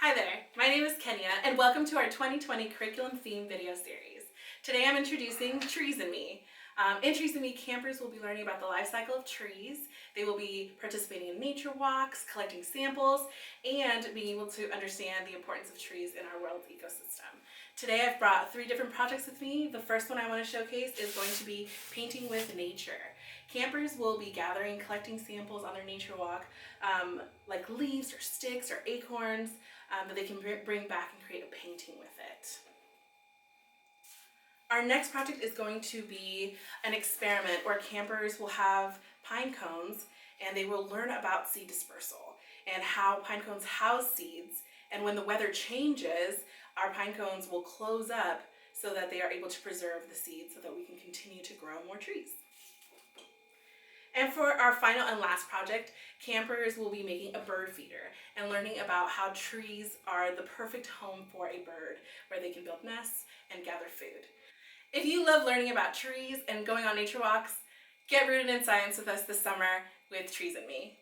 Hi there, my name is Kenya and welcome to our 2020 curriculum theme video series. Today I'm introducing Trees and Me. In Trees and Me, campers will be learning about the life cycle of trees. They will be participating in nature walks, collecting samples, and being able to understand the importance of trees in our world's ecosystem. Today I've brought 3 different projects with me. The first one I want to showcase is going to be painting with nature. Campers will be gathering, collecting samples on their nature walk, like leaves or sticks or acorns, that they can bring back and create a painting with it. Our next project is going to be an experiment where campers will have pine cones and they will learn about seed dispersal and how pine cones house seeds, and when the weather changes, our pine cones will close up so that they are able to preserve the seeds so that we can continue to grow more trees. And for our final and last project, campers will be making a bird feeder and learning about how trees are the perfect home for a bird, where they can build nests and gather food. If you love learning about trees and going on nature walks, get rooted in science with us this summer with Trees and Me.